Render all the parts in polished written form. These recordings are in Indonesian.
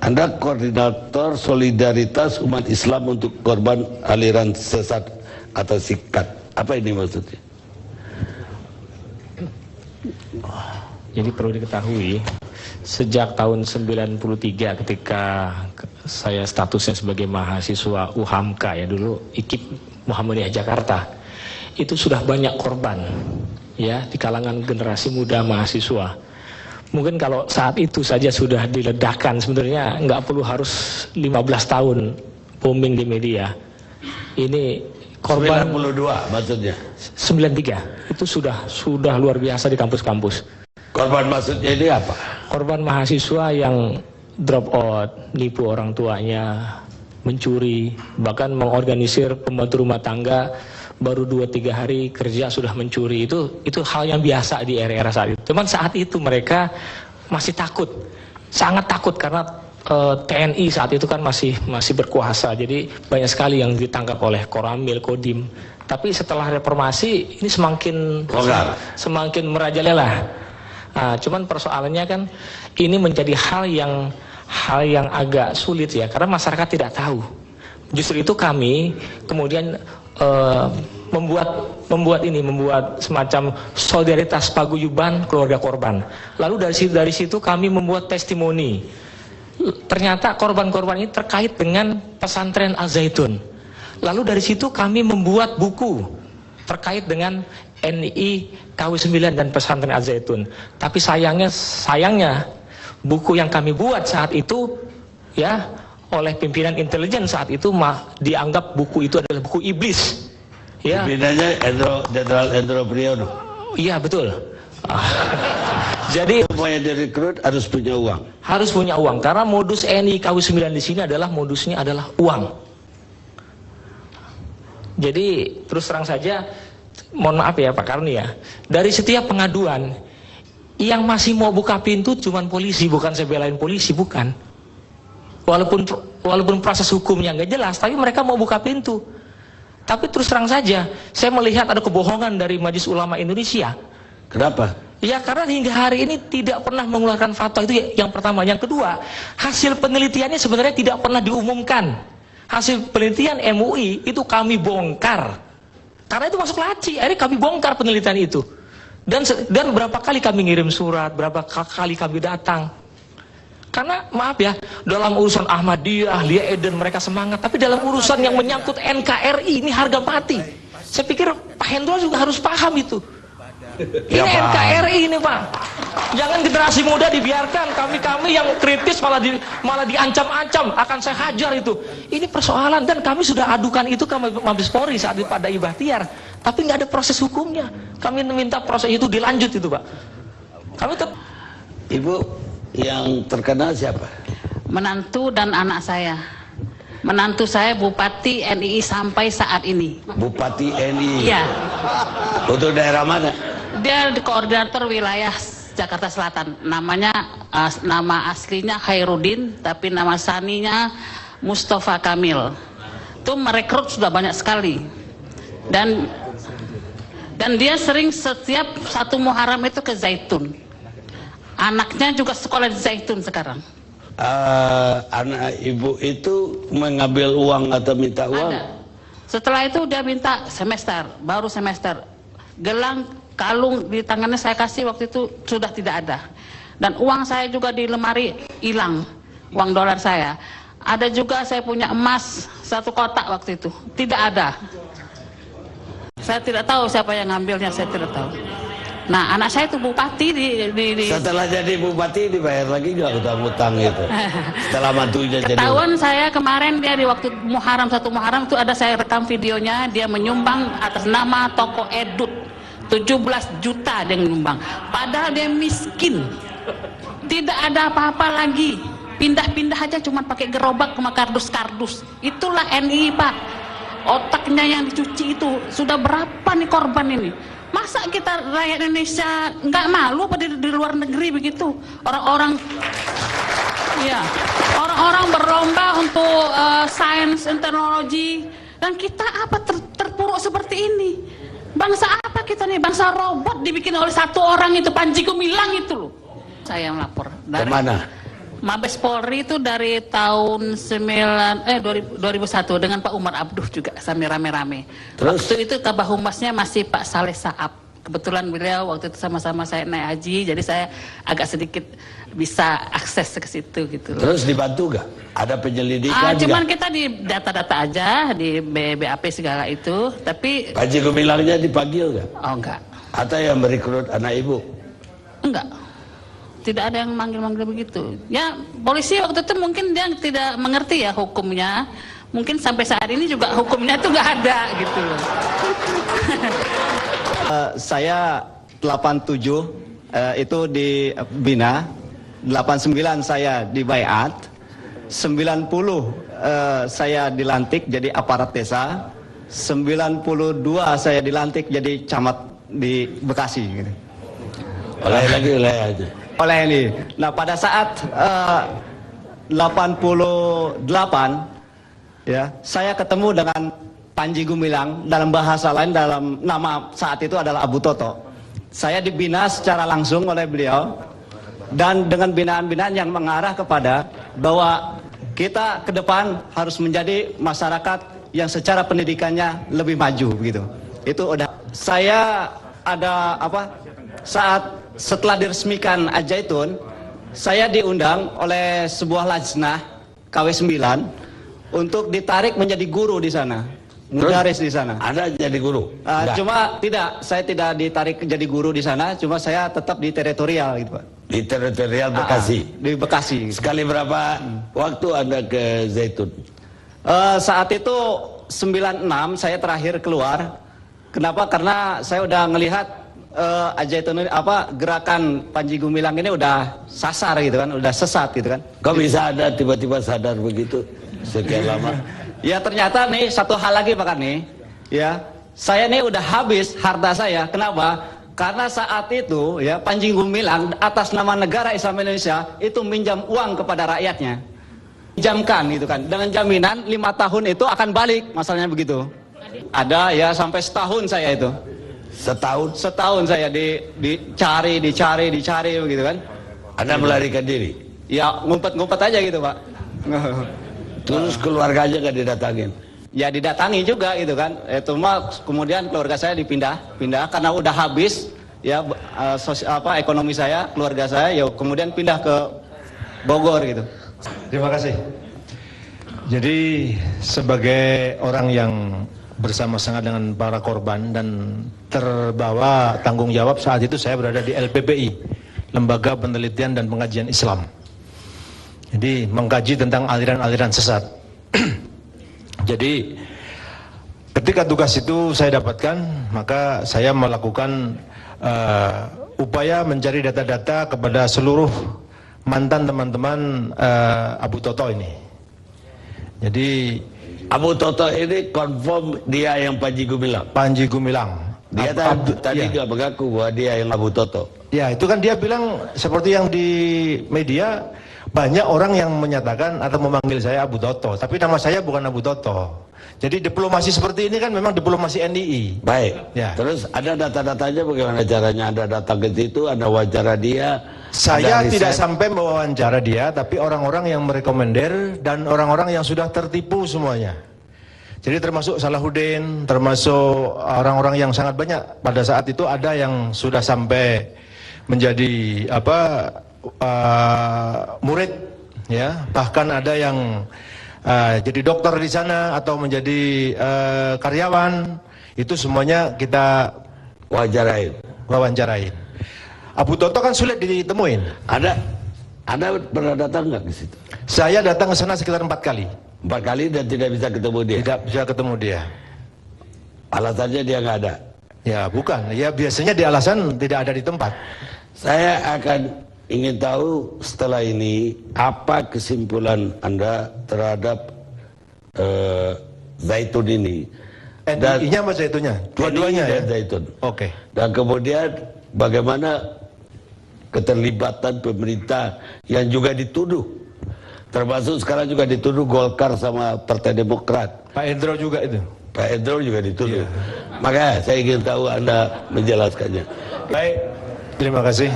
Anda koordinator solidaritas umat Islam untuk korban aliran sesat atau sikat. Apa ini maksudnya? Jadi perlu diketahui, sejak tahun 93 ketika saya statusnya sebagai mahasiswa UHAMKA ya dulu, IKIP Muhammadiyah Jakarta, itu sudah banyak korban ya di kalangan generasi muda mahasiswa. Mungkin kalau saat itu saja sudah diledakkan, sebenarnya nggak perlu harus 15 tahun booming di media. Ini korban 92 maksudnya. 93 itu sudah luar biasa di kampus-kampus. Korban maksudnya ini apa? Korban mahasiswa yang drop out, nipu orang tuanya, mencuri, bahkan mengorganisir pembantu rumah tangga baru 2-3 hari kerja sudah mencuri. Itu hal yang biasa di era-era saat itu. Cuman saat itu mereka masih takut, sangat takut karena TNI saat itu kan masih berkuasa. Jadi banyak sekali yang ditangkap oleh Koramil, Kodim. Tapi setelah reformasi ini semakin merajalela. Nah, cuman persoalannya kan ini menjadi hal yang agak sulit ya, karena masyarakat tidak tahu. Justru itu kami kemudian membuat semacam solidaritas paguyuban keluarga korban. Lalu dari situ kami membuat testimoni. Ternyata korban-korban ini terkait dengan pesantren Al-Zaitun. Lalu dari situ kami membuat buku terkait dengan NI KW9 dan pesantren Al-Zaitun. Tapi sayangnya buku yang kami buat saat itu ya oleh pimpinan intelijen saat itu dianggap buku itu adalah buku iblis. Ya. Pimpinannya Jenderal Endro Priyono. Iya betul. Jadi semua yang direkrut harus punya uang. Harus punya uang karena modus NI KW9 di sini modusnya adalah uang. Jadi terus terang saja, mohon maaf ya Pak Karni ya, dari setiap pengaduan yang masih mau buka pintu cuman polisi, bukan saya belain polisi, bukan. Walaupun proses hukumnya nggak jelas, tapi mereka mau buka pintu. Tapi terus terang saja, saya melihat ada kebohongan dari Majelis Ulama Indonesia. Kenapa? Ya karena hingga hari ini tidak pernah mengeluarkan fatwa, itu yang pertama. Yang kedua, hasil penelitiannya sebenarnya tidak pernah diumumkan. Hasil penelitian MUI itu kami bongkar. Karena itu masuk laci, akhirnya kami bongkar penelitian itu. Dan berapa kali kami ngirim surat, berapa kali kami datang. Karena maaf ya, dalam urusan Ahmadiyah, Lia Eden mereka semangat, tapi dalam urusan yang menyangkut NKRI ini harga mati. Saya pikir Pak Hendro juga harus paham itu. Ini ya, NKRI ini Pak. Jangan generasi muda dibiarkan, kami yang kritis malah diancam-ancam akan saya hajar itu. Ini persoalan dan kami sudah adukan itu ke Mabes Polri saat itu pada Ibahtiar, tapi nggak ada proses hukumnya. Kami minta proses itu dilanjut itu Pak. Kami Ibu yang terkenal siapa? Menantu dan anak saya. Menantu saya Bupati NII sampai saat ini. Bupati NII? Iya. Untuk daerah mana? Dia koordinator wilayah Jakarta Selatan. Namanya nama aslinya Khairuddin, tapi nama saninya Mustafa Kamil. Itu merekrut sudah banyak sekali. Dan dia sering setiap satu Muharram itu ke Zaitun. Anaknya juga sekolah di Zaitun sekarang. Anak ibu itu mengambil uang atau minta uang? Ada. Setelah itu dia minta baru semester. Gelang, kalung di tangannya saya kasih waktu itu sudah tidak ada. Dan uang saya juga di lemari hilang, uang dolar saya. Ada juga saya punya emas 1 kotak waktu itu, tidak ada. Saya tidak tahu siapa yang ngambilnya, saya tidak tahu. Nah, anak saya itu bupati di setelah jadi bupati dibayar lagi nggak utang-utang itu? Setelah mantunya jadi. Ketahuan saya kemarin dia di waktu Muharram 1 Muharram itu ada saya rekam videonya, dia menyumbang atas nama toko Edut 17 juta dia menyumbang. Padahal dia miskin. Tidak ada apa-apa lagi. Pindah-pindah aja cuma pakai gerobak sama kardus-kardus. Itulah NII Pak. Otaknya yang dicuci itu. Sudah berapa nih korban ini? Masa kita rakyat Indonesia nggak malu apa di luar negeri begitu? Orang-orang berlomba untuk sains dan teknologi, dan kita apa terpuruk seperti ini? Bangsa apa kita nih? Bangsa robot dibikin oleh 1 orang itu, Panji Gumilang itu loh. Saya melapor. Kemana? Mabes Polri itu dari tahun 2001 dengan Pak Umar Abduh juga sampai rame-rame. Terus? Waktu itu Kabah Humasnya masih Pak Saleh Saab. Kebetulan beliau waktu itu sama-sama saya naik haji, jadi saya agak sedikit bisa akses ke situ gitu loh. Terus dibantu gak? Ada penyelidikan Cuman nggak? kita di data-data aja di BAP segala itu, tapi Panji Gumilangnya dipanggil gak? oh enggak. Atau yang merekrut anak ibu? Enggak. Tidak ada yang manggil-manggil begitu. Ya, polisi waktu itu mungkin dia tidak mengerti ya hukumnya. Mungkin sampai saat ini juga hukumnya itu nggak ada gitu loh. Saya 87 itu di Bina, 89 saya di Baiat, 90 saya dilantik jadi aparat desa, 92 saya dilantik jadi camat di Bekasi gitu. Oleh lagi oleh aja. Oleh ini. Nah, pada saat 88 ya, saya ketemu dengan Panji Gumilang, dalam bahasa lain dalam nama saat itu adalah Abu Toto. Saya dibina secara langsung oleh beliau dan dengan binaan-binaan yang mengarah kepada bahwa kita ke depan harus menjadi masyarakat yang secara pendidikannya lebih maju begitu. Itu udah saya ada saat setelah diresmikan Al-Zaitun, saya diundang oleh sebuah lajnah KW9 untuk ditarik menjadi guru di sana, mudaris di sana. Ada jadi guru? Cuma tidak, saya tidak ditarik jadi guru di sana, cuma saya tetap di teritorial gitu Pak. Di teritorial Bekasi? Di Bekasi. Sekali berapa waktu Anda ke Zaitun? Saat itu 96 saya terakhir keluar. Kenapa? Karena saya udah ngelihat Al-Zaitun gerakan Panji Gumilang ini udah sasar gitu kan, udah sesat gitu kan. Kok bisa ada tiba-tiba sadar begitu sekian lama? Ya ternyata nih satu hal lagi Pak nih, ya saya nih udah habis harta saya. Kenapa? Karena saat itu ya Panji Gumilang atas nama negara Islam Indonesia itu minjam uang kepada rakyatnya, pinjamkan gitu kan, dengan jaminan 5 tahun itu akan balik, masalahnya begitu. Ada ya sampai setahun saya itu. Setahun saya dicari begitu kan. Anda melarikan diri? Ya ngumpet-ngumpet aja gitu Pak. Terus keluarganya nggak didatangin? Ya didatangi juga gitu kan. Itu mah kemudian keluarga saya pindah karena udah habis ya ekonomi saya, keluarga saya ya kemudian pindah ke Bogor gitu. Terima kasih. Jadi sebagai orang yang bersama-sama dengan para korban dan terbawa tanggung jawab, saat itu saya berada di LPPI, Lembaga Penelitian dan Pengajian Islam. Jadi mengkaji tentang aliran-aliran sesat. Jadi ketika tugas itu saya dapatkan, maka saya melakukan upaya mencari data-data kepada seluruh mantan teman-teman Abu Toto ini. Jadi Abu Toto ini confirm dia yang Panji Gumilang? Panji Gumilang. Dia tadi nggak mengaku bahwa dia yang Abu Toto. Ya itu kan dia bilang seperti yang di media, banyak orang yang menyatakan atau memanggil saya Abu Toto, tapi nama saya bukan Abu Toto. Jadi diplomasi seperti ini kan memang diplomasi NII. Baik. Ya. Terus ada data-datanya bagaimana caranya? Anda datang ke situ, Anda wawancara dia? Saya tidak sampai mewawancara dia, tapi orang-orang yang merekomender dan orang-orang yang sudah tertipu semuanya. Jadi termasuk Salahuddin, termasuk orang-orang yang sangat banyak. Pada saat itu ada yang sudah sampai menjadi murid, ya. Bahkan ada yang jadi dokter di sana atau menjadi karyawan. Itu semuanya kita wawancarain. Abu Toto kan sulit ditemuin. Anda pernah datang nggak ke situ? Saya datang ke sana sekitar 4 kali. 4 kali dan tidak bisa ketemu dia? Tidak bisa ketemu dia. Alasannya dia nggak ada? Ya bukan, ya biasanya di alasan tidak ada di tempat. Saya akan ingin tahu setelah ini apa kesimpulan Anda terhadap Zaitun ini. NII-nya sama Zaitunnya? Dua-duanya ya? Zaitun. Oke. Dan kemudian bagaimana keterlibatan pemerintah yang juga dituduh, termasuk sekarang juga dituduh Golkar sama Partai Demokrat. Pak Endro juga itu? Pak Endro juga dituduh. Makanya saya ingin tahu Anda menjelaskannya. Baik, terima kasih.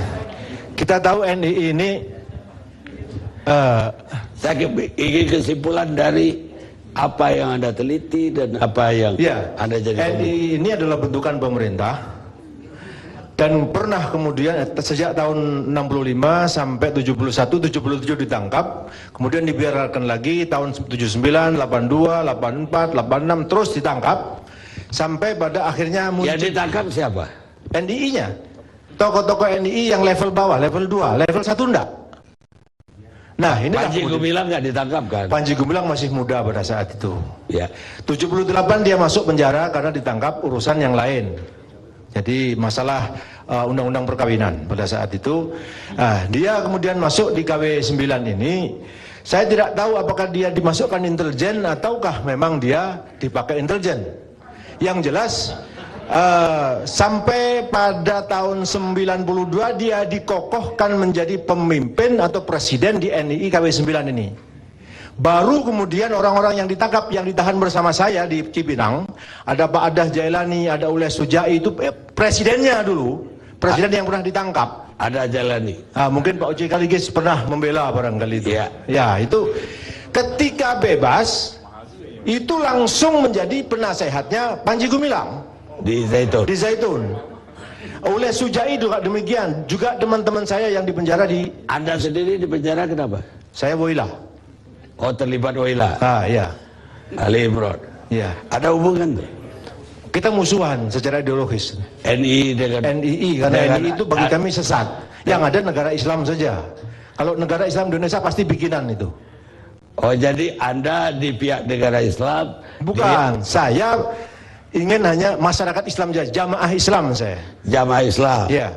Kita tahu NII ini Saya ingin kesimpulan dari apa yang Anda teliti dan apa yang Anda jadi. NII ini adalah bentukan pemerintah dan pernah kemudian sejak tahun 65 sampai 71, 77 ditangkap, kemudian dibiarkan lagi tahun 79, 82, 84, 86 terus ditangkap sampai pada akhirnya muncul. Yang ditangkap siapa? NII-nya. Tokoh-tokoh NII yang level bawah, level 2, level 1 enggak. Nah, ini Panji Gumilang nggak ditangkap kan? Panji Gumilang masih muda pada saat itu. Ya. 78 dia masuk penjara karena ditangkap urusan yang lain. Jadi masalah undang-undang perkawinan pada saat itu. Dia kemudian masuk di KW 9 ini. Saya tidak tahu apakah dia dimasukkan intelijen ataukah memang dia dipakai intelijen. Yang jelas sampai pada tahun 92 dia dikokohkan menjadi pemimpin atau presiden di NII KW 9 ini. Baru kemudian orang-orang yang ditangkap, yang ditahan bersama saya di Cipinang, ada Pak Adah Jailani, ada Uleh Sujai, itu presidennya dulu, presiden yang pernah ditangkap. Ada Jailani. Mungkin Pak Uci Kaligis pernah membela barangkali itu. Ya. Ya, itu ketika bebas, itu langsung menjadi penasehatnya Panji Gumilang. Di Zaitun. Di Zaitun. Oleh Sujai juga demikian. Juga teman-teman saya yang dipenjara di... Anda sendiri dipenjara kenapa? Saya Woyla. Oh, terlibat Woyla. Iya. Ali Imron. Iya. Ada hubungan tuh? Kita musuhan secara ideologis. NII dengan NII, karena NII itu bagi kami sesat. Yang ada negara Islam saja. Kalau negara Islam Indonesia pasti bikinan itu. Oh, jadi Anda di pihak negara Islam? Bukan, saya ingin hanya masyarakat Islam saja, jamaah Islam saya. Jamaah Islam. Iya.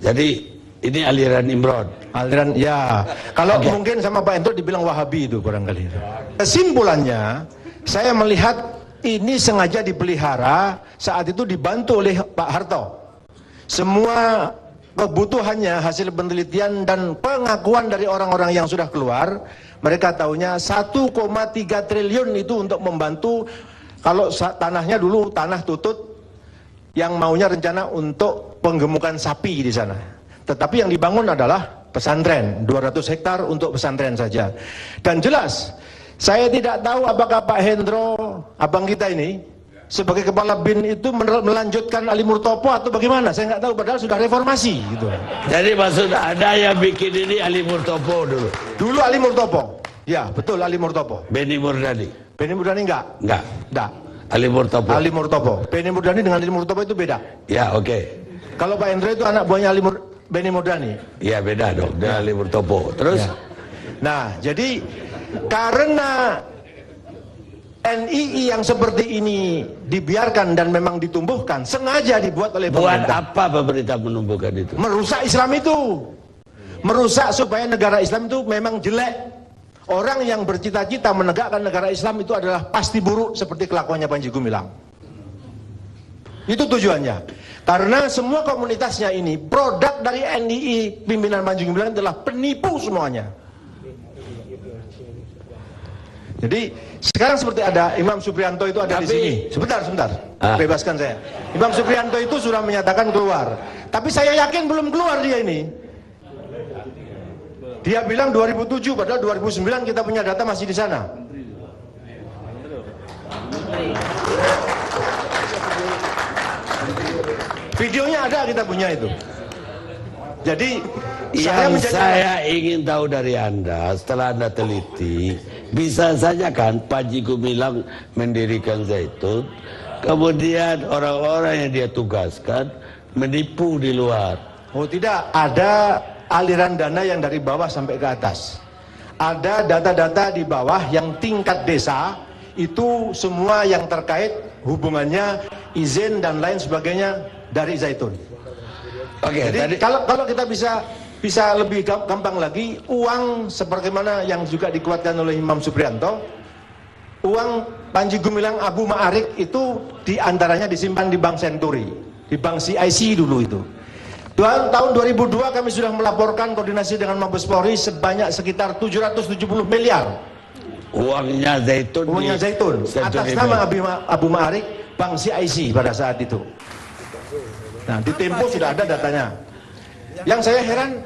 Jadi ini aliran Imron. Aliran, ya. Kalau mungkin sama Pak Hendro dibilang Wahabi itu barangkali. Kesimpulannya, saya melihat ini sengaja dipelihara, saat itu dibantu oleh Pak Harto. Semua kebutuhannya, hasil penelitian dan pengakuan dari orang-orang yang sudah keluar, mereka tahunya 1,3 triliun itu untuk membantu. Kalau tanahnya dulu tanah tutut, yang maunya rencana untuk penggemukan sapi di sana. Tetapi yang dibangun adalah pesantren, 200 hektar untuk pesantren saja. Dan jelas, saya tidak tahu apakah Pak Hendro, abang kita ini, sebagai kepala BIN itu melanjutkan Ali Murtopo atau bagaimana? Saya nggak tahu, padahal sudah reformasi gitu. Jadi maksud Anda yang bikin ini Ali Murtopo dulu? Dulu Ali Murtopo. Ya, betul Ali Murtopo. Benny Murdani? Benny Murdani enggak? Enggak. Ali Murtopo? Ali Murtopo. Benny Murdani dengan Ali Murtopo itu beda. Ya, oke. Kalau Pak Hendro itu anak buahnya Benny Murdani. Ya, beda dong dengan Ali Murtopo. Terus? Ya. Nah, jadi karena NII yang seperti ini dibiarkan dan memang ditumbuhkan, sengaja dibuat oleh pemerintah. Buat apa pemerintah menumbuhkan itu? Merusak Islam itu. Merusak supaya negara Islam itu memang jelek. Orang yang bercita-cita menegakkan negara Islam itu adalah pasti buruk seperti kelakuannya Panji Gumilang. Itu tujuannya. Karena semua komunitasnya ini, produk dari NII pimpinan Panji Gumilang adalah penipu semuanya. Jadi sekarang seperti ada Imam Supriyanto itu ada di sini. Sebentar. Bebaskan saya. Imam Supriyanto itu sudah menyatakan keluar. Tapi saya yakin belum keluar dia ini. Dia bilang 2007, padahal 2009 kita punya data masih di sana. Videonya ada, kita punya itu. Jadi saya ingin tahu dari Anda, setelah Anda teliti, bisa saja kan Panji Gumilang mendirikan Zaitun, kemudian orang-orang yang dia tugaskan menipu di luar. Oh tidak, ada aliran dana yang dari bawah sampai ke atas. Ada data-data di bawah yang tingkat desa, itu semua yang terkait hubungannya, izin dan lain sebagainya dari Zaitun. Oke, jadi kalau kita bisa lebih gampang lagi, uang sebagaimana yang juga dikuatkan oleh Imam Supriyanto, uang Panji Gumilang Abu Ma'arik itu diantaranya disimpan di Bank Senturi, di Bank CIC dulu itu. Tahun 2002 kami sudah melaporkan koordinasi dengan Mabes Polri sebanyak sekitar 770 miliar. Uangnya Zaitun. Uangnya Zaitun atas nama Abu Ma'arik, Bank CIC pada saat itu. Nah, di Tempo sudah ada datanya. Yang saya heran,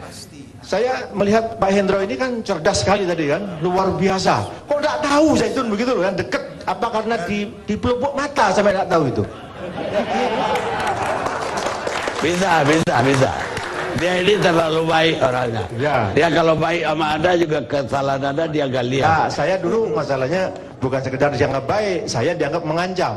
Saya melihat Pak Hendro ini kan cerdas sekali tadi kan, luar biasa. Kok nggak tahu Zaitun begitu loh kan, deket. Apa karena di pelupuk mata sampai nggak tahu itu? Bisa. Dia ini terlalu baik orangnya. Ya. Dia kalau baik sama Anda juga kesalahan Anda dia gak lihat. Nah, saya dulu masalahnya bukan sekedar dianggap baik, saya dianggap mengancam.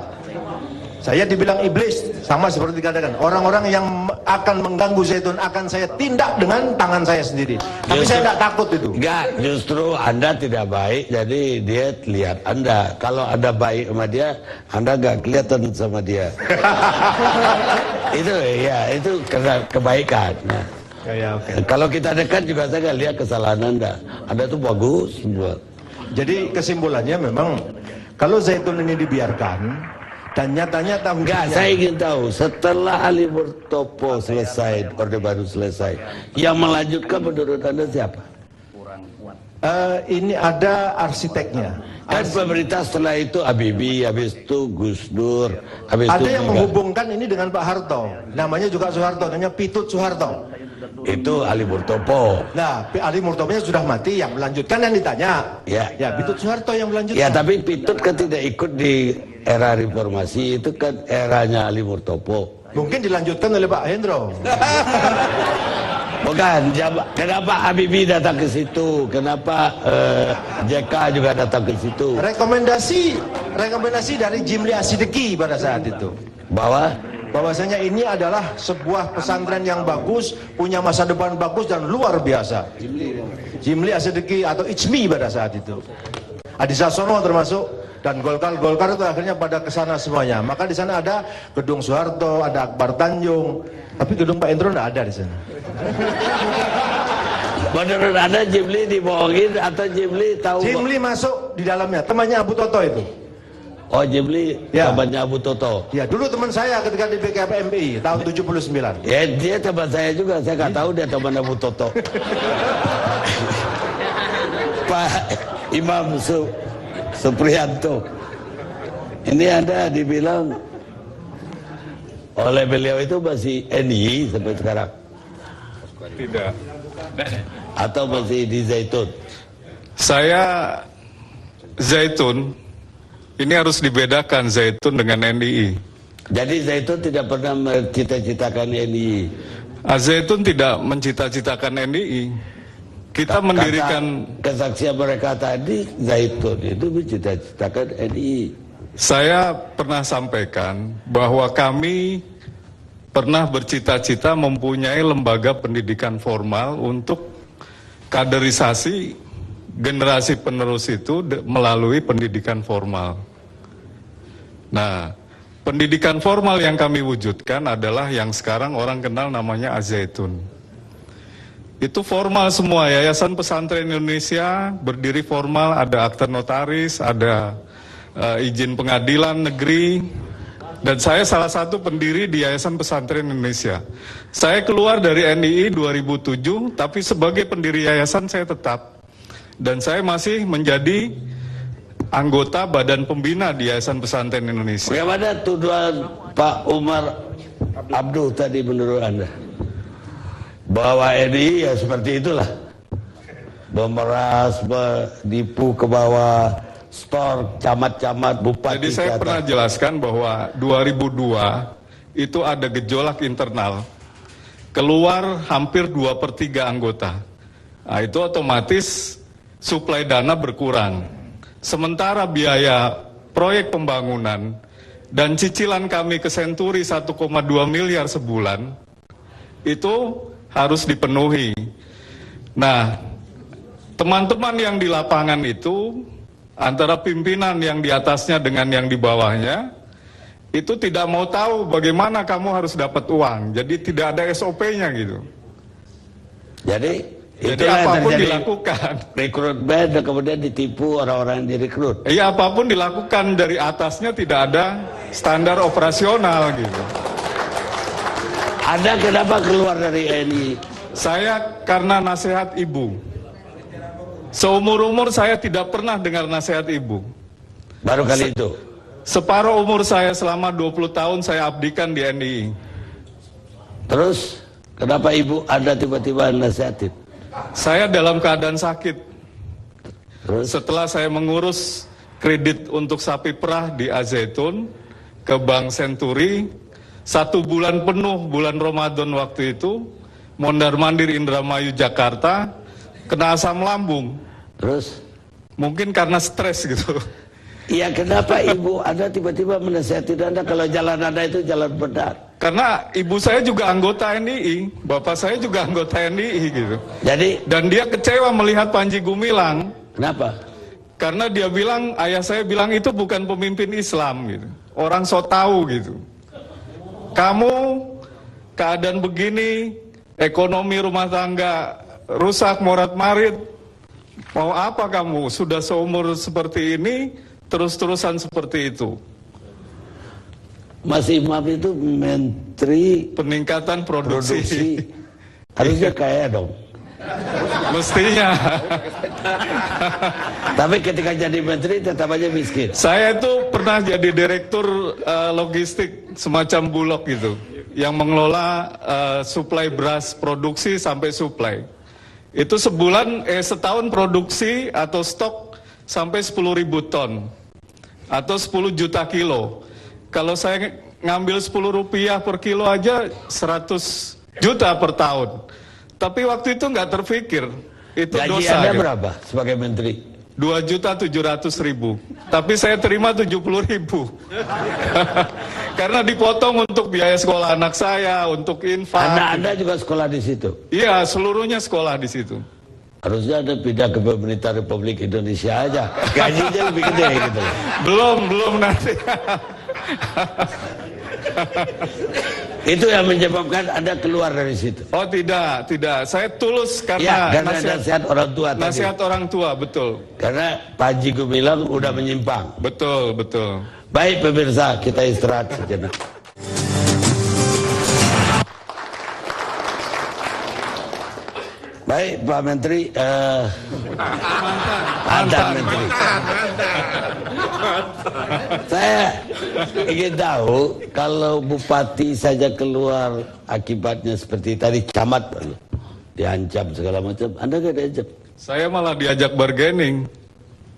Saya dibilang iblis, sama seperti dikatakan. Orang-orang yang akan mengganggu Zaitun akan saya tindak dengan tangan saya sendiri. Tapi saya tidak takut itu. Enggak, justru Anda tidak baik, jadi dia lihat Anda. Kalau Anda baik sama dia, Anda nggak kelihatan sama dia. itu kebaikan. Nah, Oke. kalau kita dekat juga saya nggak lihat kesalahan Anda. Anda tuh bagus semua. Jadi kesimpulannya memang kalau Zaitun ini dibiarkan dan nyata-nyata Enggak, saya ingin tahu setelah Ali Murtopo selesai, Orde Baru selesai, yang melanjutkan menurut Anda siapa? Ini ada arsiteknya. Kan pemerintah setelah itu Habibie, habis itu Gus Dur, habis itu Ada yang Mega. menghubungkan ini dengan Pak Harto. Namanya juga Soeharto, namanya Pitut Soeharto. Itu Ali Murtopo. Nah, Ali Murtopo sudah mati, yang melanjutkan yang ditanya. Ya. Pitut Soeharto yang melanjutkan. Ya, tapi Pitut kan tidak ikut di era reformasi, itu kan eranya Ali Murtopo. Mungkin dilanjutkan oleh Pak Hendro. Bukan, kenapa Habibie datang ke situ? Kenapa JK juga datang ke situ? Rekomendasi dari Jimli Asidiki pada saat itu. Bahwasanya ini adalah sebuah pesantren yang bagus, punya masa depan bagus dan luar biasa. Jimli Asidiki atau Ijmi pada saat itu. Adi Sasono termasuk, dan Golkar itu akhirnya pada kesana semuanya. Maka di sana ada gedung Soeharto, ada Akbar Tanjung, tapi gedung Pak Hendro tidak ada di sana. Menurut Anda Jimli dibohongin atau Jimli tahu? Jimli masuk di dalamnya, temannya Abu Toto itu. Oh, Jimli Ya. temannya Abu Toto. Ya, dulu teman saya ketika di BKPMI tahun 79. Ya, dia teman saya juga, saya nggak tahu dia teman Abu Toto. Pak Imam Supriyanto, ini Anda dibilang oleh beliau itu masih NI sampai sekarang? Tidak. Atau masih di Zaitun? Saya Zaitun, ini harus dibedakan Zaitun dengan NII. Jadi Zaitun tidak pernah mencita-citakan NI. Zaitun tidak mencita-citakan NII. Kita mendirikan, kesaksian mereka tadi, Zaitun itu mencita-citakan NI. saya pernah sampaikan bahwa kami pernah bercita-cita mempunyai lembaga pendidikan formal untuk kaderisasi generasi penerus itu melalui pendidikan formal. Nah, pendidikan formal yang kami wujudkan adalah yang sekarang orang kenal namanya Zaitun. Itu formal semua, Yayasan Pesantren Indonesia berdiri formal, ada akta notaris, ada izin pengadilan negeri, dan saya salah satu pendiri di Yayasan Pesantren Indonesia. Saya keluar dari NII 2007, tapi sebagai pendiri yayasan saya tetap. Dan saya masih menjadi anggota Badan Pembina di Yayasan Pesantren Indonesia. Bagaimana tuduhan Pak Umar Abduh tadi menurut Anda? Bahwa NII ya seperti itulah, memeras, menipu ke bawah, store camat-camat, bupati. Jadi saya pernah jelaskan bahwa 2002 itu ada gejolak internal, keluar hampir 2/3 anggota. Nah, itu otomatis suplai dana berkurang. Sementara biaya proyek pembangunan dan cicilan kami ke Senturi 1,2 miliar sebulan itu harus dipenuhi. Nah, teman-teman yang di lapangan itu antara pimpinan yang di atasnya dengan yang di bawahnya itu tidak mau tahu bagaimana kamu harus dapat uang. Jadi tidak ada SOP-nya gitu. Jadi apapun dilakukan. Rekrutmen dan kemudian ditipu orang-orang yang direkrut. Iya, apapun dilakukan dari atasnya tidak ada standar operasional gitu. Anda kenapa keluar dari NII? Saya karena nasihat ibu. Seumur-umur saya tidak pernah dengar nasihat ibu. Baru kali itu? Separuh umur saya selama 20 tahun saya abdikan di NII. Terus, kenapa ibu Anda tiba-tiba nasihatin? Saya dalam keadaan sakit. Terus? Setelah saya mengurus kredit untuk sapi perah di Al-Zaitun ke Bank Senturi, 1 bulan penuh, bulan Ramadan waktu itu, mondar-mandir Indramayu Jakarta, kena asam lambung. Terus? Mungkin karena stres gitu. Iya, kenapa ibu Anda tiba-tiba menasihati Anda kalau jalan Anda itu jalan benar? Karena ibu saya juga anggota NII, bapak saya juga anggota NII gitu. Jadi, Dan dia kecewa melihat Panji Gumilang. kenapa? Karena dia bilang, ayah saya bilang itu bukan pemimpin Islam gitu. Orang so tahu gitu. Kamu keadaan begini, ekonomi rumah tangga rusak morat-marit. Mau apa kamu? Sudah seumur seperti ini, terus-terusan seperti itu. Mas Imam itu menteri Peningkatan produksi. harusnya kaya dong. Mestinya. Tapi ketika jadi menteri tetap aja miskin. Saya itu pernah jadi direktur logistik semacam Bulog gitu, yang mengelola suplai beras produksi sampai suplai. Itu setahun produksi atau stok sampai 10.000 ton atau 10 juta kilo. Kalau saya ngambil 10 rupiah per kilo aja 100 juta per tahun. Tapi waktu itu nggak terpikir, itu Gaji dosa. Anda gitu. berapa sebagai menteri? 2.700.000. Tapi saya terima 70.000. Karena dipotong untuk biaya sekolah anak saya, untuk infak. Anak Anda juga sekolah di situ? Iya, seluruhnya sekolah di situ. Harusnya Anda pindah ke pemerintah Republik Indonesia aja. Gajinya lebih gede gitu. Belum nanti. Itu yang menyebabkan Anda keluar dari situ. Oh tidak. Saya tulus Ya, karena karena nasihat orang tua tadi. nasihat orang tua, betul. Karena Panji Gumilang udah menyimpang. Betul. Baik pemirsa, kita istirahat sejenak. Baik Pak Menteri, mantan Menteri. Saya ingin tahu kalau Bupati saja keluar akibatnya seperti tadi, camat diancam segala macam, Anda nggak diajak? Saya malah diajak bargaining.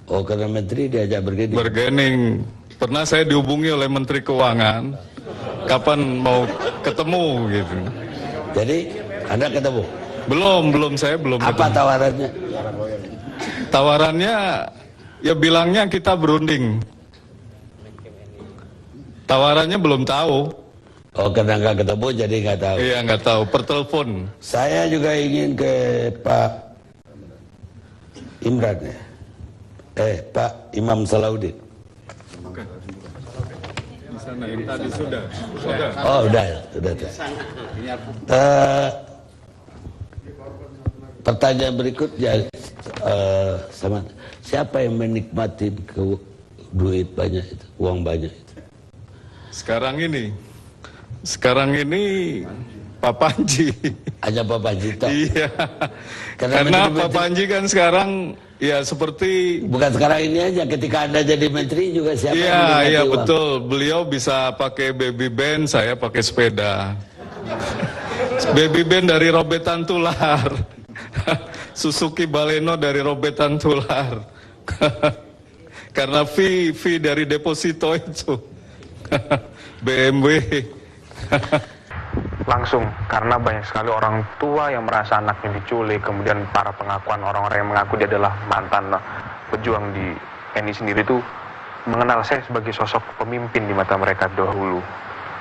Oh, karena Menteri diajak bergini. Bargaining. Pernah saya dihubungi oleh Menteri Keuangan, kapan mau ketemu gitu. Jadi Anda ketemu? Belum, saya belum Apa ketemu. tawarannya? Tawarannya, ya bilangnya kita berunding. Tawarannya belum tahu. Oh, karena nggak ketemu jadi nggak tahu. Iya, nggak tahu. Per telepon. Saya juga ingin ke Pak Imran ya. Pak Imam Salahuddin. Oh, udah. Pertanyaan berikutnya sama siapa yang menikmati duit banyak itu, uang banyak itu? Sekarang ini Pak Panji. Hanya Pak Panji toh? Iya. Karena Karena menjadi Pak menteri- Panji kan sekarang ya seperti Bukan sekarang ini aja, ketika Anda jadi menteri juga siapa yang menikmati iya uang? betul. Beliau bisa pakai baby band, saya pakai sepeda. Baby band dari robetan tular. Suzuki Baleno dari robetan tular. Karena fee dari deposito itu. BMW. Langsung, karena banyak sekali orang tua yang merasa anaknya diculik, kemudian para pengakuan orang-orang yang mengaku dia adalah mantan pejuang di NI sendiri itu mengenal saya sebagai sosok pemimpin di mata mereka dahulu.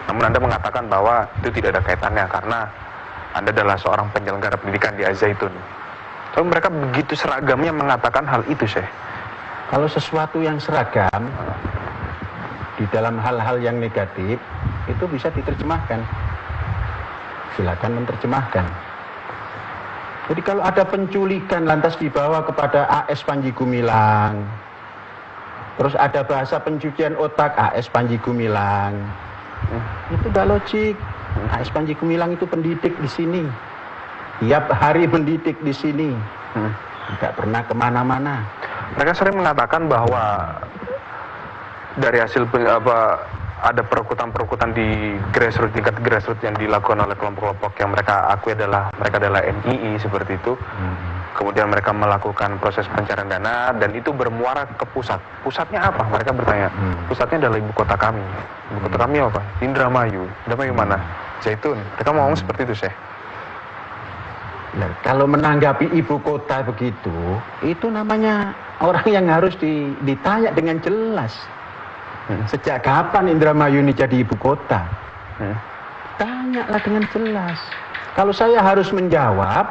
Namun Anda mengatakan bahwa itu tidak ada kaitannya karena Anda adalah seorang penyelenggara pendidikan di Al-Zaitun. Tapi mereka begitu seragamnya mengatakan hal itu, Syekh. Kalau sesuatu yang seragam di dalam hal-hal yang negatif itu bisa diterjemahkan. Silakan menerjemahkan. Jadi kalau ada penculikan lantas dibawa kepada AS Panji Gumilang, terus ada bahasa pencucian otak AS Panji Gumilang, itu gak logik. AS Panji Gumilang itu pendidik di sini, tiap hari mendidik di sini, tidak pernah kemana-mana. Mereka sering mengatakan bahwa dari hasil ada perekrutan di grassroots, tingkat grassroots yang dilakukan oleh kelompok-kelompok yang mereka akui mereka adalah NII seperti itu. Kemudian mereka melakukan proses pencarian dana dan itu bermuara ke pusat. Pusatnya apa? Mereka bertanya. Pusatnya adalah ibu kota kami. Ibu kota kami apa? Indramayu. Indramayu mana? Zaitun. Mereka mau ngomong seperti itu, Syekh. Nah, kalau menanggapi ibu kota begitu, itu namanya orang yang harus ditanya dengan jelas. Sejak kapan Indramayu ini jadi ibu kota? Tanyalah dengan jelas. Kalau saya harus menjawab,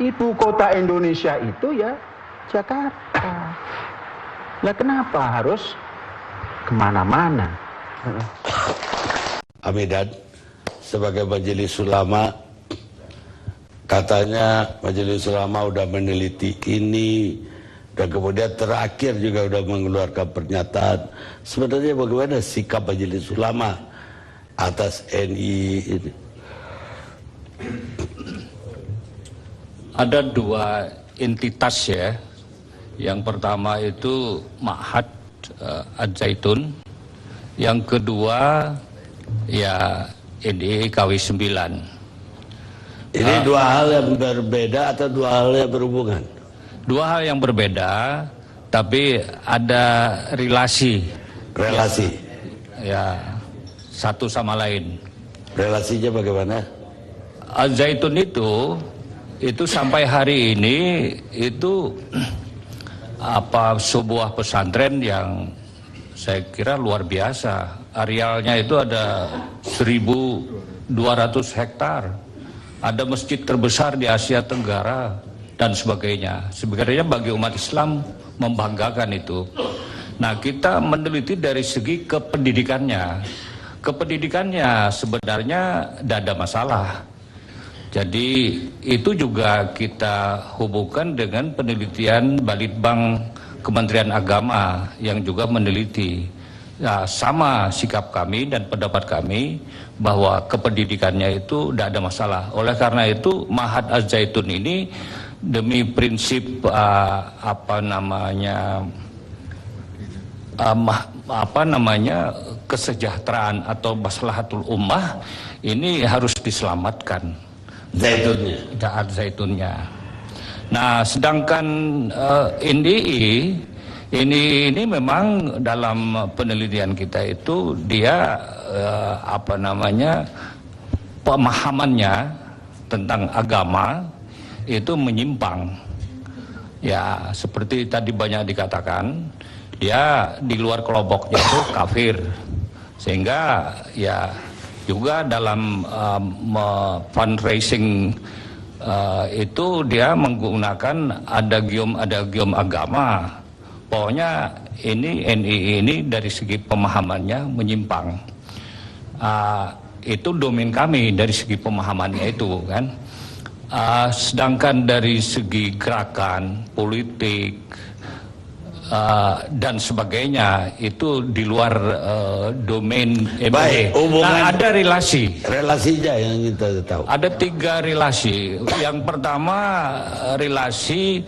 ibu kota Indonesia itu ya Jakarta. Lah kenapa harus kemana-mana? Amidan, sebagai majelis ulama, katanya majelis ulama udah meneliti ini, dan kemudian terakhir juga udah mengeluarkan pernyataan. Sebenarnya bagaimana sikap majelis ulama atas NII ini? Ada dua entitas ya. Yang pertama itu Ma'had Az-Zaitun. Yang kedua ya NII KW 9. Ini dua hal yang berbeda atau dua hal yang berhubungan? Dua hal yang berbeda, tapi ada relasi. Relasi? Ya, satu sama lain. Relasinya bagaimana? Az-Zaitun itu sampai hari ini itu sebuah pesantren yang saya kira luar biasa. Arealnya itu ada 1.200 hektar. Ada masjid terbesar di Asia Tenggara dan sebagainya. Sebenarnya bagi umat Islam membanggakan itu. Nah, kita meneliti dari segi kependidikannya. Kependidikannya sebenarnya tidak ada masalah. Jadi itu juga kita hubungkan dengan penelitian Balitbang Kementerian Agama yang juga meneliti. Nah, sama sikap kami dan pendapat kami bahwa kependidikannya itu tidak ada masalah. Oleh karena itu Ma'had Az-Zaitun ini demi prinsip kesejahteraan atau maslahatul ummah ini harus diselamatkan. Zaitunnya. Nah, sedangkan ini memang dalam penelitian kita itu dia pemahamannya tentang agama itu menyimpang. Ya, seperti tadi banyak dikatakan, dia di luar kelompoknya itu kafir. Sehingga ya juga dalam fundraising itu dia menggunakan adagium agama. Pokoknya ini NII ini dari segi pemahamannya menyimpang. Itu domain kami dari segi pemahamannya itu kan. Sedangkan dari segi gerakan politik dan sebagainya itu di luar domain MUI. Nah, ada relasinya yang kita tahu. Ada 3 relasi. Yang pertama relasi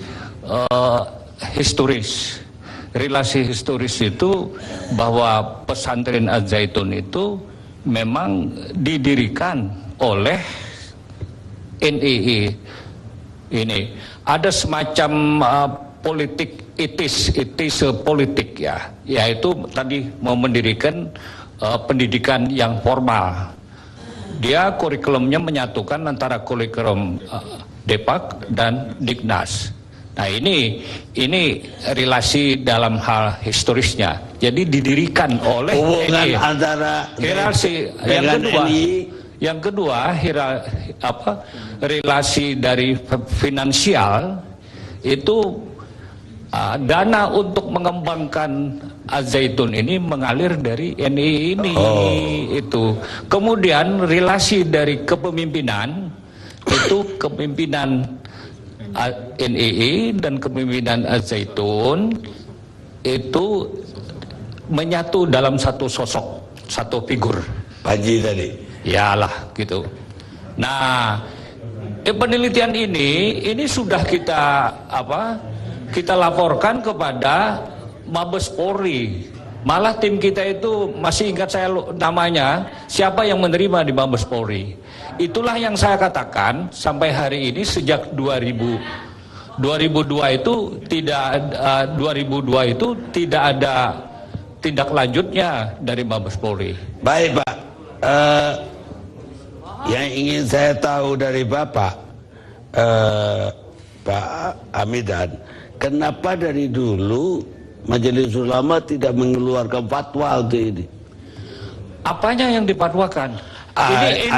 historis. Relasi historis itu bahwa pesantren Az-Zaitun itu memang didirikan oleh NII ini. Ada semacam politik etis politik ya, yaitu tadi mau mendirikan pendidikan yang formal. Dia kurikulumnya menyatukan antara kurikulum Depak dan Diknas. Nah, ini relasi dalam hal historisnya. Jadi didirikan oleh hubungan antara relasi yang kedua relasi dari finansial itu dana untuk mengembangkan Az-Zaitun ini mengalir dari NII ini itu. Kemudian relasi dari kepemimpinan itu kepemimpinan NII dan kepemimpinan Az-Zaitun itu menyatu dalam satu sosok, satu figur. Haji tadi. Yalah gitu. Nah, penelitian ini sudah kita laporkan kepada Mabes Polri Malah tim kita itu masih ingat saya namanya, siapa yang menerima di Mabes Polri. Itulah yang saya katakan sampai hari ini sejak 2002 itu tidak ada tindak lanjutnya dari Mabes Polri. Baik Pak, yang ingin saya tahu dari Bapak, Pak Hamidan, kenapa dari dulu Majelis Ulama tidak mengeluarkan fatwa untuk ini? Apanya yang dipatwakan? Ini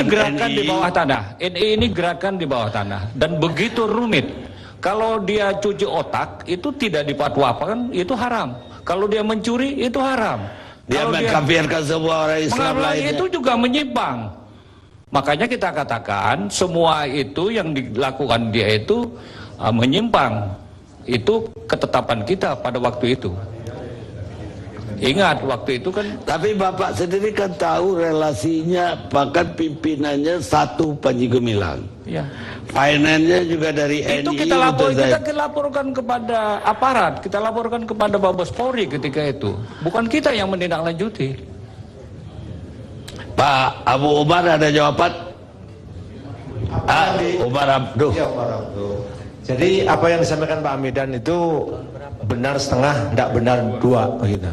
gerakan di bawah tanah. Ini gerakan di bawah tanah dan begitu rumit. Kalau dia cuci otak itu tidak dipatwakan, itu haram. Kalau dia mencuri itu haram. Dia mengkafirkan semua orang Islam lainnya. Itu juga menyimpang. Makanya kita katakan semua itu yang dilakukan dia itu menyimpang. Itu ketetapan kita pada waktu itu. Ingat waktu itu kan. Tapi Bapak sendiri kan tahu relasinya, bahkan pimpinannya satu Panji Gumilang. Ya. Finance-nya juga dari itu NI. kita laporkan kepada aparat, kita laporkan kepada Mabes Polri ketika itu. Bukan kita yang menindaklanjuti. Pak Abu Umar ada jawaban? Umar Abduh. Ya, Umar Abduh. Jadi apa yang disampaikan Pak Hamidan itu benar setengah, tidak benar dua, begitu.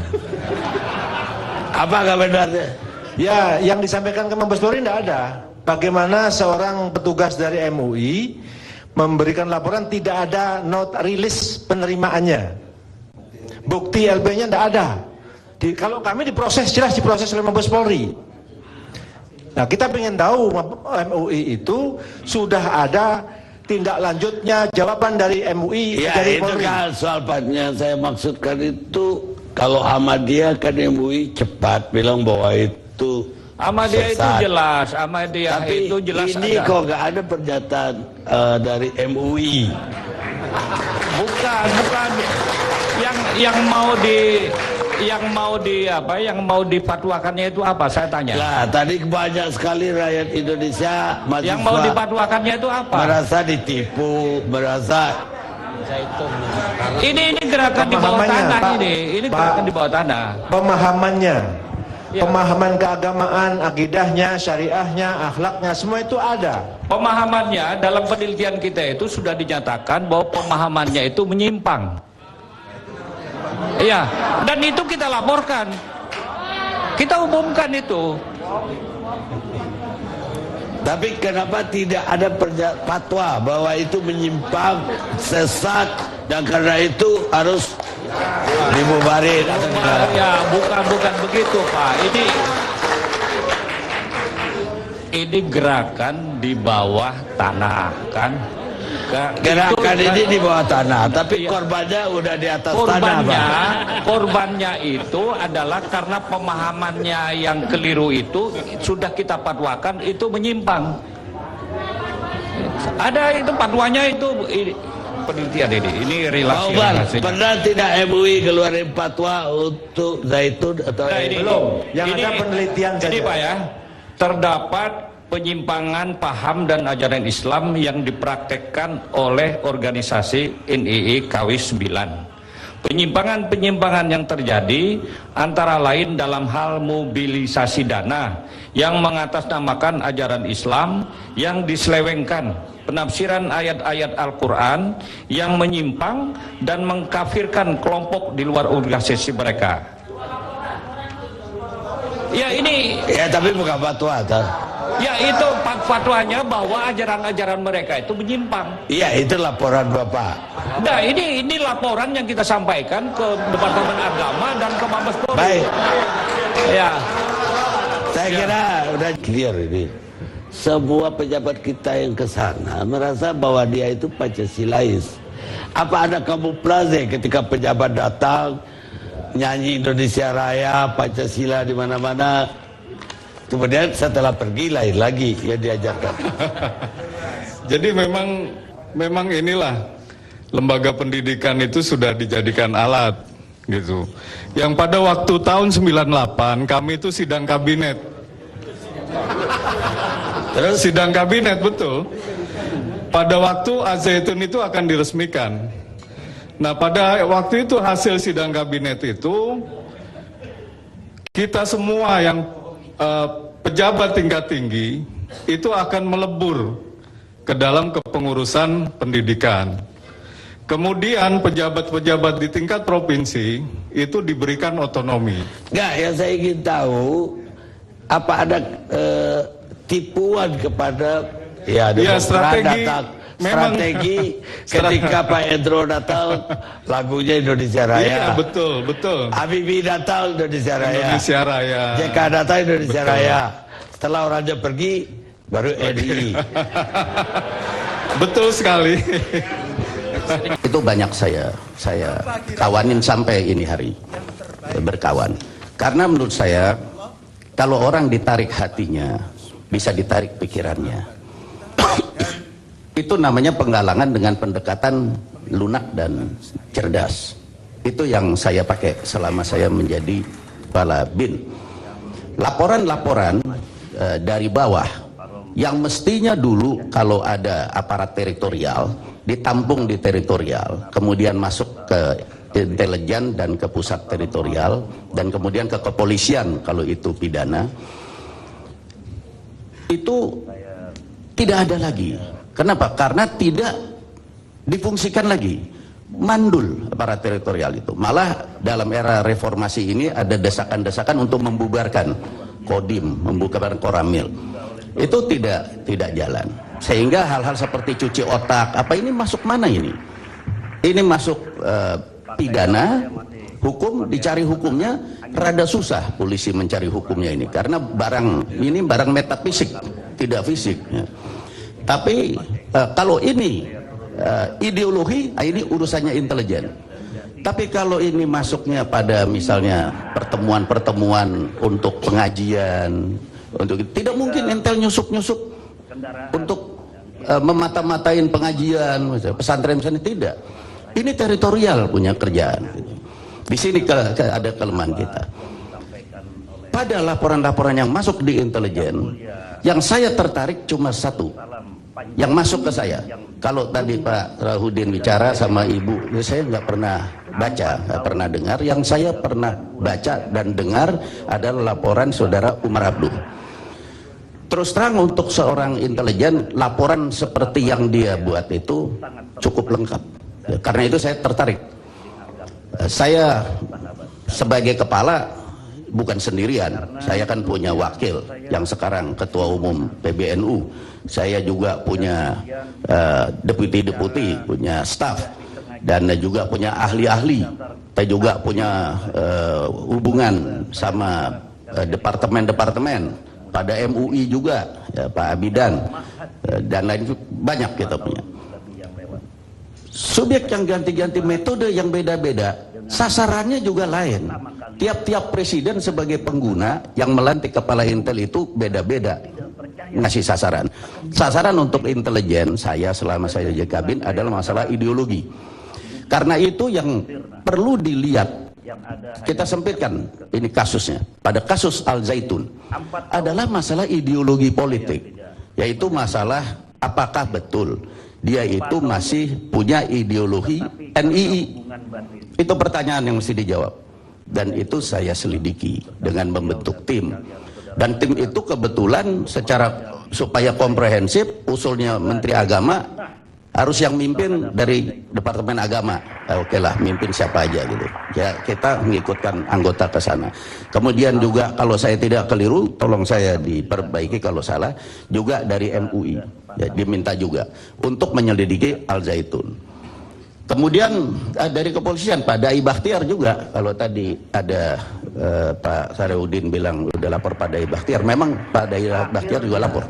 Apa nggak benarnya? Ya, yang disampaikan ke Mabes Polri tidak ada. Bagaimana seorang petugas dari MUI memberikan laporan tidak ada note rilis penerimaannya, bukti LB-nya tidak ada. Kalau kami diproses, jelas diproses oleh Mabes Polri. Nah, kita ingin tahu MUI itu sudah ada tindak lanjutnya, jawaban dari MUI, ya, dari itu Polri. kan soal yang saya maksudkan itu, kalau Ahmadiyah kan MUI cepat bilang bahwa itu Ahmadiyah sesat. itu jelas, Ahmadiyah Tapi itu jelas ini ada. kok nggak ada pernyataan dari MUI. Bukan yang mau difatwakannya itu apa, saya tanya. Lah, tadi banyak sekali rakyat Indonesia mahasiswa Yang mau difatwakannya itu apa? merasa ditipu, merasa Ini gerakan di bawah tanah, Pak, ini gerakan di bawah tanah. Pemahamannya, Ya. pemahaman keagamaan, akidahnya, syariahnya, akhlaknya, semua itu ada. Pemahamannya dalam penelitian kita itu sudah dinyatakan bahwa pemahamannya itu menyimpang. Iya, dan itu kita laporkan, kita umumkan itu. Tapi kenapa tidak ada fatwa bahwa itu menyimpang, sesat, dan karena itu harus dibubarin? Ya, bukan begitu, Pak. Ini gerakan di bawah tanah, kan? Gerakan ini di bawah tanah, tapi korbannya udah di atas tanah, Pak. Korbannya itu adalah karena pemahamannya yang keliru itu sudah kita fatwakan itu menyimpang. Ada itu fatwanya itu penelitian ini relasi. Pernah tidak MUI keluarin fatwa untuk zaitun atau Belum. Yang ada penelitian saja. Ini Pak ya, terdapat penyimpangan paham dan ajaran Islam yang dipraktekkan oleh organisasi NII KW 9. Penyimpangan-penyimpangan yang terjadi antara lain dalam hal mobilisasi dana yang mengatasnamakan ajaran Islam yang diselewengkan, penafsiran ayat-ayat Al-Quran yang menyimpang dan mengkafirkan kelompok di luar organisasi mereka. Ya ini. Ya tapi bukan fatwa, toh. Ya itu fatwanya bahwa ajaran-ajaran mereka itu menyimpang. Iya, itu laporan Bapak. Nah ini laporan yang kita sampaikan ke Departemen Agama dan ke Mabes Polri. Baik. Ya. Saya kira udah clear ini. Semua pejabat kita yang ke sana merasa bahwa dia itu Pancasilais. Apa ada kamuflase ketika pejabat datang nyanyi Indonesia Raya, Pancasila di mana-mana? Kemudian setelah pergi lain lagi yang diajarkan. Jadi memang inilah lembaga pendidikan itu sudah dijadikan alat gitu. Yang pada waktu tahun 98 kami itu sidang kabinet. Terus sidang kabinet betul. Pada waktu Al-Zaitun itu akan diresmikan. Nah, pada waktu itu hasil sidang kabinet itu kita semua yang pejabat tingkat tinggi itu akan melebur ke dalam kepengurusan pendidikan. Kemudian pejabat-pejabat di tingkat provinsi itu diberikan otonomi. Enggak, yang saya ingin tahu apa ada tipuan kepada strategi ketika Pak Endro datang lagunya Indonesia Raya. Iya, betul. Habibie datang Indonesia Raya. Indonesia Raya. JK datang Indonesia Raya. Setelah orangnya pergi baru NII. Betul sekali. Itu banyak saya kawanin sampai ini hari berkawan. Karena menurut saya kalau orang ditarik hatinya bisa ditarik pikirannya. Itu namanya penggalangan dengan pendekatan lunak dan cerdas. Itu yang saya pakai selama saya menjadi kepala BIN. Laporan-laporan dari bawah yang mestinya dulu kalau ada aparat teritorial ditampung di teritorial, kemudian masuk ke intelijen dan ke pusat teritorial, dan kemudian ke kepolisian kalau itu pidana, itu tidak ada lagi. Kenapa? Karena tidak difungsikan lagi. Mandul aparat teritorial itu. Malah dalam era reformasi ini ada desakan-desakan untuk membubarkan Kodim, membubarkan Koramil. Itu tidak jalan. Sehingga hal-hal seperti cuci otak, apa ini masuk mana ini? Ini masuk pidana, hukum, dicari hukumnya rada susah polisi mencari hukumnya ini. Karena ini barang metafisik, tidak fisik. Ya. Tapi kalau ini ideologi, ini urusannya intelijen. Tapi kalau ini masuknya pada misalnya pertemuan-pertemuan untuk pengajian, tidak mungkin Intel nyusup-nyusup untuk memata-matain pengajian, pesantren misalnya, tidak. Ini teritorial punya kerjaan. Di sini ada kelemahan kita. Pada laporan-laporan yang masuk di intelijen, yang saya tertarik cuma satu. Yang masuk ke saya. Kalau tadi Pak Rahudin bicara sama Ibu, saya nggak pernah baca, nggak pernah dengar. Yang saya pernah baca dan dengar adalah laporan saudara Umar Abduh. Terus terang untuk seorang intelijen, laporan seperti yang dia buat itu cukup lengkap. Karena itu saya tertarik. Saya sebagai kepala bukan sendirian, saya kan punya wakil yang sekarang ketua umum PBNU. Saya juga punya deputi-deputi, punya staf, dan juga punya ahli-ahli. Saya juga punya hubungan sama departemen-departemen. Pada MUI juga, ya, Pak Abidan, dan lain banyak kita punya. Subjek yang ganti-ganti, metode yang beda-beda, sasarannya juga lain. Tiap-tiap presiden sebagai pengguna yang melantik kepala intel itu beda-beda ngasih sasaran. Sasaran untuk intelijen saya selama saya jadi kabin adalah masalah ideologi. Karena itu yang perlu dilihat, kita sempitkan ini kasusnya. Pada kasus Al Zaitun adalah masalah ideologi politik, yaitu masalah apakah betul dia itu masih punya ideologi NII. Itu pertanyaan yang mesti dijawab. Dan itu saya selidiki dengan membentuk tim. Dan tim itu kebetulan supaya komprehensif, usulnya Menteri Agama harus yang mimpin dari Departemen Agama. Oke lah, mimpin siapa aja gitu. Ya, kita mengikutkan anggota ke sana. Kemudian juga kalau saya tidak keliru, tolong saya diperbaiki kalau salah, juga dari MUI. Ya, diminta juga untuk menyelidiki Al Zaitun. Kemudian dari kepolisian Pak Dai Bakhtiar juga, kalau tadi ada Pak Sarehudin bilang udah lapor Pak Dai Bakhtiar, memang Pak Dai Bakhtiar juga lapor.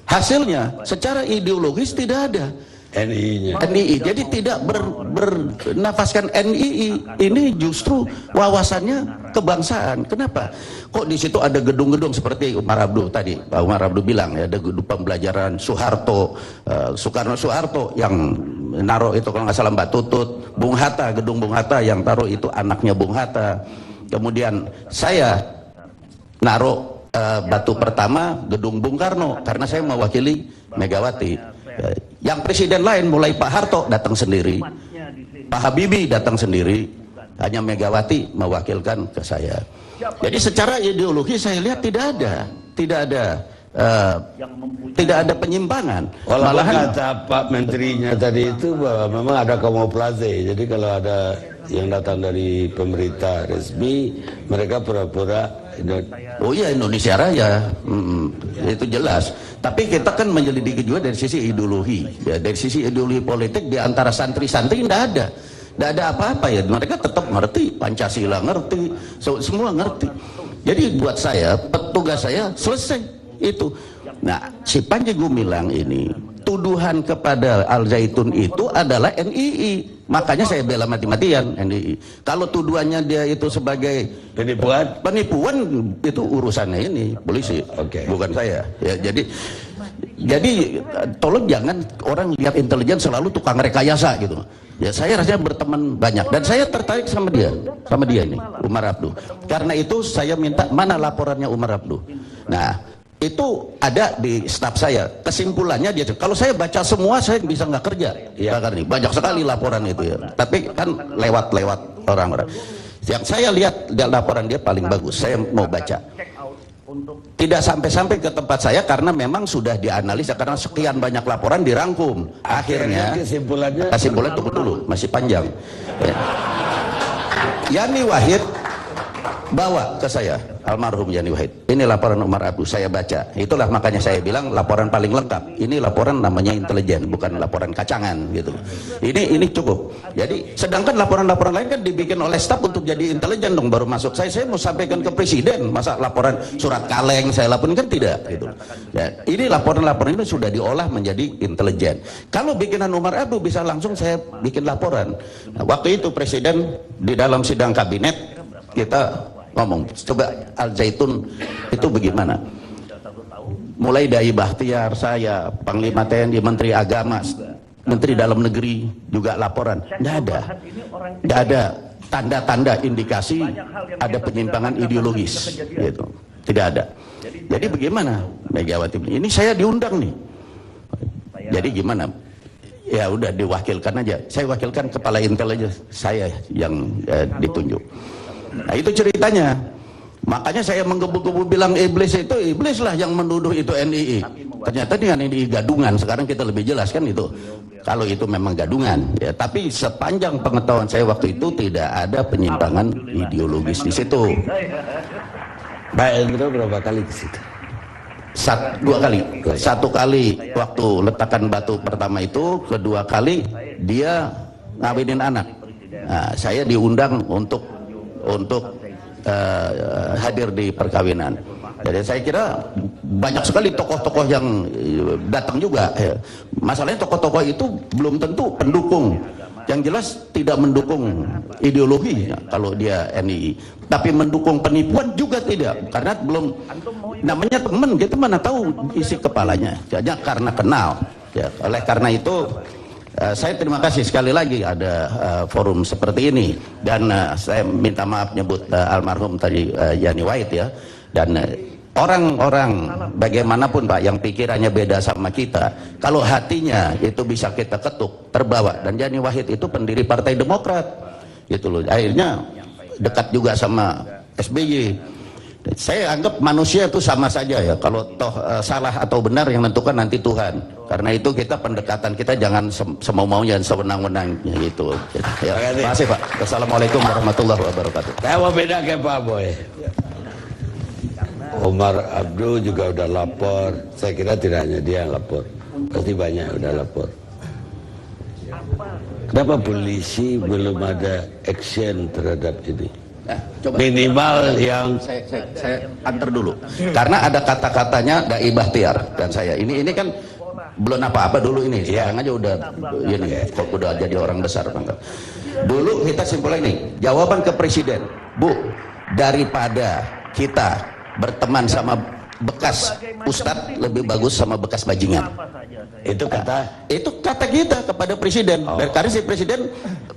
Hasilnya secara ideologis tidak ada NII, jadi tidak bernafaskan NII. Ini justru wawasannya kebangsaan. Kenapa? Kok di situ ada gedung-gedung seperti Umar Abduh tadi, Pak Umar Abduh bilang ya, ada gedung pembelajaran Soeharto, Soekarno-Soeharto yang naruh itu kalau nggak salah Mbak Tutut, Bung Hatta, gedung Bung Hatta yang taruh itu anaknya Bung Hatta. Kemudian saya naruh batu pertama gedung Bung Karno karena saya mewakili Megawati. Yang presiden lain mulai Pak Harto datang sendiri, Pak Habibie datang sendiri, hanya Megawati mewakilkan ke saya. Jadi secara ideologi saya lihat tidak ada penyimpangan. Malahan kata Pak Menterinya tadi itu bahwa memang ada kamuflase. Jadi kalau ada yang datang dari pemerintah resmi, mereka pura-pura oh iya Indonesia Raya, itu jelas. Tapi kita kan menyelidiki juga dari sisi ideologi, ya, dari sisi ideologi politik di antara santri-santri tidak ada apa-apa ya. Mereka tetap ngerti Pancasila, ngerti, semua ngerti. Jadi buat saya, petugas saya selesai itu. Nah, si Panji Gumilang ini tuduhan kepada Al Zaitun itu adalah NII. Makanya saya bela mati-matian NII. Kalau tuduhannya dia itu sebagai penipuan itu urusannya ini polisi, bukan saya. Ya, jadi tolong jangan orang lihat intelijen selalu tukang rekayasa gitu. Ya, saya rasanya berteman banyak dan saya tertarik sama dia ini Umar Abduh. Karena itu saya minta mana laporannya Umar Abduh. Nah, itu ada di staf saya. Kesimpulannya dia, kalau saya baca semua saya bisa nggak kerja. Ya, karena banyak sekali laporan itu ya. Tapi kan lewat orang-orang. Yang saya lihat laporan dia paling bagus. Saya mau baca. Tidak sampai ke tempat saya karena memang sudah dianalisa karena sekian banyak laporan dirangkum. Akhirnya kesimpulannya tunggu dulu, masih panjang. Ya. Yani Wahid bawa ke saya, almarhum Yani Wahid, ini laporan Umar Abduh, saya baca. Itulah makanya saya bilang laporan paling lengkap. Ini laporan namanya intelijen, bukan laporan kacangan gitu. Ini cukup. Jadi sedangkan laporan-laporan lain kan dibikin oleh staf untuk jadi intelijen dong baru masuk. Saya mau sampaikan ke presiden, masa laporan surat kaleng saya laporin kan tidak gitu. Ya, ini laporan-laporan ini sudah diolah menjadi intelijen. Kalau bikinan Umar Abduh bisa langsung saya bikin laporan. Nah, waktu itu presiden di dalam sidang kabinet kita ngomong, coba Al Zaitun itu bagaimana? Mulai dari Bahtiar, saya, Panglima TNI, Menteri Agama, Menteri Dalam Negeri juga laporan. Tidak ada tanda-tanda indikasi ada penyimpangan ideologis, gitu. Tidak ada. Jadi bagaimana Megawati? Ini saya diundang nih. Jadi gimana? Ya udah diwakilkan aja. Saya wakilkan kepala intel aja, saya yang ditunjuk. Nah itu ceritanya. Makanya saya menggebu-gebu bilang iblis lah yang menuduh itu NII. Ternyata dengan NII gadungan. Sekarang kita lebih jelas kan itu. Kalau itu memang gadungan. Ya, tapi sepanjang pengetahuan saya waktu itu tidak ada penyimpangan ideologis di situ. Pak Hendro berapa kali ke situ? Dua kali. Satu kali waktu letakan batu pertama itu, kedua kali dia ngawinin anak. Nah, saya diundang untuk hadir di perkawinan. Jadi saya kira banyak sekali tokoh-tokoh yang datang juga. Masalahnya tokoh-tokoh itu belum tentu pendukung. Yang jelas tidak mendukung ideologi kalau dia NII. Tapi mendukung penipuan juga tidak. Karena belum, namanya teman, kita mana tahu isi kepalanya. Hanya karena kenal. Ya, oleh karena itu saya terima kasih sekali lagi ada forum seperti ini dan saya minta maaf nyebut almarhum tadi Yani Wahid ya, dan orang-orang bagaimanapun Pak yang pikirannya beda sama kita, kalau hatinya itu bisa kita ketuk, terbawa. Dan Yani Wahid itu pendiri Partai Demokrat gitu loh, akhirnya dekat juga sama SBY. Saya anggap manusia itu sama saja ya, kalau toh salah atau benar yang menentukan nanti Tuhan. Karena itu kita pendekatan kita jangan semau-maunya, sewenang-wenangnya gitu. Ya, terima kasih Pak. Assalamualaikum warahmatullahi wabarakatuh. Saya mau beda ke Pak Boy. Umar Abduh juga udah lapor. Saya kira tidak hanya dia yang lapor, pasti banyak yang udah lapor. Kenapa polisi belum ada action terhadap ini? Nah, coba minimal yang saya antar dulu karena ada kata-katanya Dai Bahtiar dan saya ini kan belum apa-apa dulu ini sekarang aja udah ini kok udah jadi orang besar bangga. Dulu kita simpulkan ini jawaban ke presiden, Bu, daripada kita berteman sama bekas ustadz lebih bagus sama bekas bajingan. Itu kata kita kepada presiden. Karena si presiden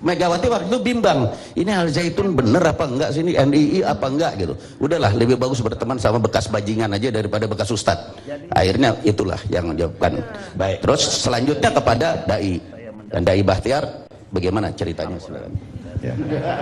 Megawati waktu itu bimbang, ini Al Zaitun bener apa enggak sih, ini NII apa enggak gitu. Udahlah lebih bagus berteman sama bekas bajingan aja daripada bekas ustadz. Akhirnya itulah yang menjawabkan. Baik. Terus selanjutnya kepada Dai dan Dai Bahtiar, bagaimana ceritanya silakan. Ya.